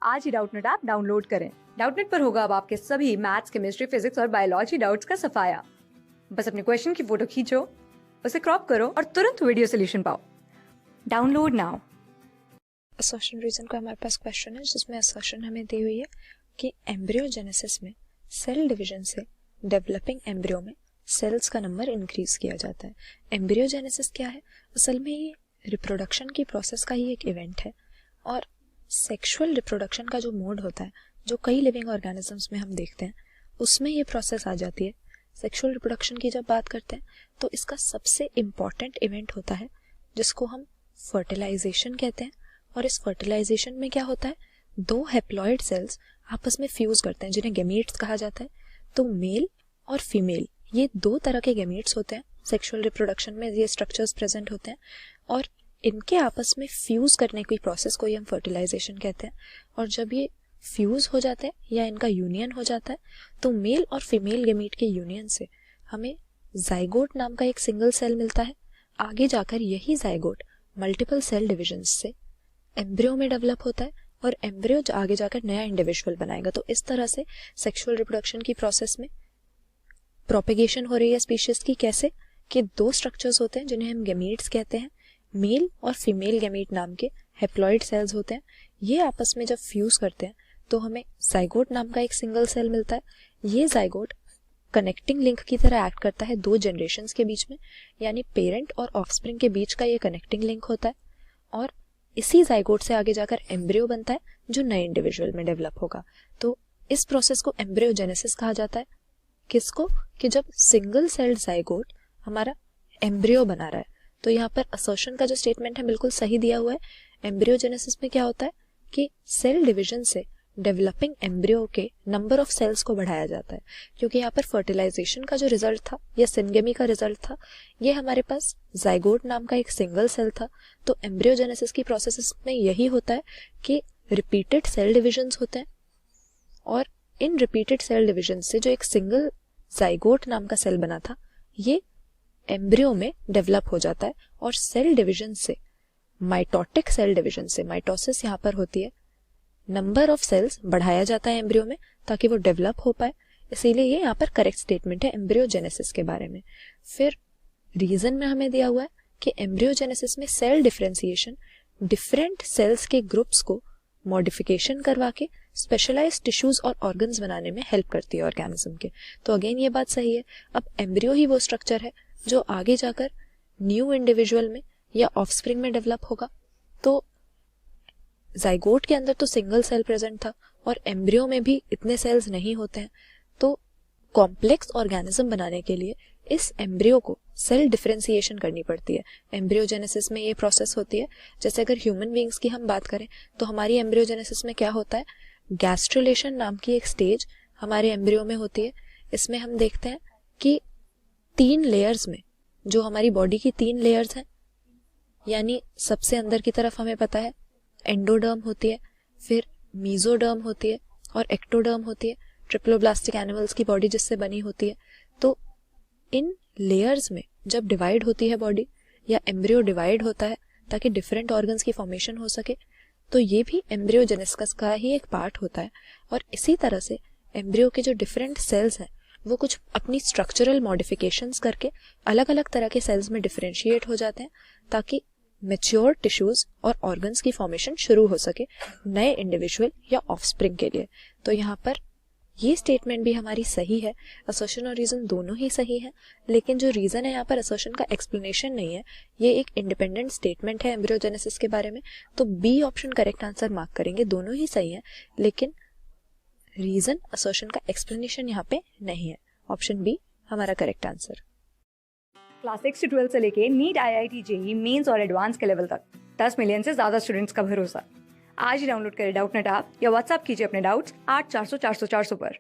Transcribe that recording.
आज ही Doubtnut app download करें। Doubtnut पर होगा अब आपके सभी मैथ्स, केमिस्ट्री, फिजिक्स और बायोलॉजी डाउट्स का सफाया। बस अपने क्वेश्चन की फोटो खींचो, उसे क्रॉप करो और तुरंत वीडियो सोल्यूशन पाओ। Download now. असर्शन रीजन का हमारे पास क्वेश्चन है जिसमें असर्शन हमें दी हुई है कि एम्ब्रियोजेनेसिस में सेल डिवीजन से डेवलपिंग एम्ब्रियो में सेल्स का नंबर इंक्रीज किया जाता है। एम्ब्रियोजेनेसिस क्या है? असल में ये रिप्रोडक्शन की प्रोसेस का ही एक इवेंट है और सेक्सुअल रिप्रोडक्शन का जो मोड होता है, जो कई लिविंग ऑर्गेनिजम्स में हम देखते हैं, उसमें ये प्रोसेस आ जाती है। सेक्सुअल रिप्रोडक्शन की जब बात करते हैं तो इसका सबसे इम्पॉर्टेंट इवेंट होता है जिसको हम फर्टिलाइजेशन कहते हैं। और इस फर्टिलाइजेशन में क्या होता है, दो हैप्लॉइड सेल्स आपस में फ्यूज करते हैं जिन्हें गैमीट्स कहा जाता है। तो मेल और फीमेल, ये दो तरह के गैमीट्स होते हैं। सेक्सुअल रिप्रोडक्शन में ये स्ट्रक्चर्स प्रेजेंट होते हैं और इनके आपस में फ्यूज करने की प्रोसेस को ही हम फर्टिलाइजेशन कहते हैं। और जब ये फ्यूज हो जाते हैं या इनका यूनियन हो जाता है तो मेल और फीमेल गैमीट के यूनियन से हमें जाइगोट नाम का एक सिंगल सेल मिलता है। आगे जाकर यही जाइगोट मल्टीपल सेल डिविजन्स से एम्ब्रियो में डेवलप होता है और एम्ब्रियो आगे जाकर नया इंडिविजुअल बनाएगा। तो इस तरह से सेक्सुअल रिप्रोडक्शन की प्रोसेस में प्रोपेगेशन हो रही है स्पीशीज की। कैसे कि दो स्ट्रक्चर्स होते हैं जिन्हें हम गैमीट्स कहते हैं, मेल और फीमेल गैमीट नाम के हैप्लॉइड सेल्स होते हैं। ये आपस में जब फ्यूज करते हैं तो हमें जाइगोट नाम का एक सिंगल सेल मिलता है। ये जाइगोट कनेक्टिंग लिंक की तरह एक्ट करता है दो जनरेशंस के बीच में, यानी पेरेंट और ऑफस्प्रिंग के बीच का ये कनेक्टिंग लिंक होता है। और इसी जाइगोट से आगे जाकर एम्ब्रियो बनता है जो नए इंडिविजुअल में डेवलप होगा। तो इस प्रोसेस को एम्ब्रियोजेनेसिस कहा जाता है। किसको? कि जब सिंगल सेल्ड जाइगोट हमारा एम्ब्रियो बना रहा है। तो यहाँ पर असर्शन का जो स्टेटमेंट है बिल्कुल सही दिया हुआ है। एम्ब्रियोजेनेसिस में क्या होता है कि सेल डिवीजन से डेवलपिंग एम्ब्रियो के नंबर ऑफ सेल्स को बढ़ाया जाता है, क्योंकि यहाँ पर फर्टिलाइजेशन का जो रिजल्ट था या सिंगेमी का रिजल्ट था, ये हमारे पास जाइगोट नाम का एक सिंगल सेल था। तो एम्ब्रियोजेनेसिस की प्रोसेस में यही होता है कि रिपीटेड सेल डिविजन्स होते हैं और इन रिपीटेड सेल डिविजन से जो एक सिंगल जाइगोट नाम का सेल बना था, ये एम्ब्रियो में डेवलप हो जाता है और सेल डिवीजन से माइटोटिक सेल डिवीजन से, माइटोसिस यहाँ पर होती है, नंबर ऑफ सेल्स बढ़ाया जाता है एम्ब्रियो में ताकि वो डेवलप हो पाए। इसीलिए ये यहाँ पर करेक्ट स्टेटमेंट है एम्ब्रियोजेनेसिस के बारे में। फिर रीजन में हमें दिया हुआ है कि एम्ब्रियोजेनेसिस में सेल डिफरेंशिएशन डिफरेंट सेल्स के ग्रुप्स को मॉडिफिकेशन करवा के स्पेशलाइज्ड टिश्यूज और ऑर्गन्स बनाने में हेल्प करती है ऑर्गेनिज्म के। तो अगेन ये बात सही है। अब एम्ब्रियो ही वो स्ट्रक्चर है जो आगे जाकर न्यू इंडिविजुअल में या ऑफस्प्रिंग में डेवलप होगा। तो जाइगोट के अंदर तो सिंगल सेल प्रेजेंट था और एम्ब्रियो में भी इतने सेल्स नहीं होते हैं। तो कॉम्प्लेक्स ऑर्गेनिज्म बनाने के लिए इस एम्ब्रियो को सेल डिफरेंशिएशन करनी पड़ती है। एम्ब्रियोजेनेसिस में ये प्रोसेस होती है। जैसे अगर ह्यूमन बींग्स की हम बात करें तो हमारी एम्ब्रियोजेनेसिस में क्या होता है, गैस्ट्रुलेशन नाम की एक स्टेज हमारे एम्ब्रियो में होती है। इसमें हम देखते हैं कि 3 लेयर्स में, जो हमारी बॉडी की 3 लेयर्स हैं, यानी सबसे अंदर की तरफ हमें पता है एंडोडर्म होती है, फिर मीजोडर्म होती है और एक्टोडर्म होती है, ट्रिप्लोब्लास्टिक एनिमल्स की बॉडी जिससे बनी होती है। तो इन लेयर्स में जब डिवाइड होती है बॉडी या एम्ब्रियो डिवाइड होता है ताकि डिफरेंट ऑर्गन्स की फॉर्मेशन हो सके, तो ये भी एम्ब्रियोजेनेसिस का ही एक पार्ट होता है। और इसी तरह से एम्ब्रियो के जो डिफरेंट सेल्स हैं वो कुछ अपनी स्ट्रक्चरल मॉडिफिकेशंस करके अलग अलग तरह के सेल्स में डिफरेंशिएट हो जाते हैं ताकि मैच्योर टिश्यूज और ऑर्गन्स की फॉर्मेशन शुरू हो सके नए इंडिविजुअल या ऑफस्प्रिंग के लिए। तो यहाँ पर ये स्टेटमेंट भी हमारी सही है, असर्शन और रीजन दोनों ही सही है। लेकिन जो रीजन है यहाँ पर असर्शन का एक्सप्लेनेशन नहीं है, ये एक इंडिपेंडेंट स्टेटमेंट है एम्ब्रियोजेनेसिस के बारे में। तो B option correct answer mark करेंगे। दोनों ही सही है लेकिन रीजन असर्शन का एक्सप्लेनेशन यहाँ पे नहीं है। ऑप्शन बी हमारा करेक्ट आंसर। क्लास 6 से 12 से लेके नीट, IIT, जेईई मेंस और एडवांस के लेवल तक 10 मिलियन से ज्यादा स्टूडेंट्स का भरोसा। आज ही डाउनलोड करें डाउटनेट ऐप या व्हाट्सएप कीजिए अपने डाउट्स 8400 400 400 पर।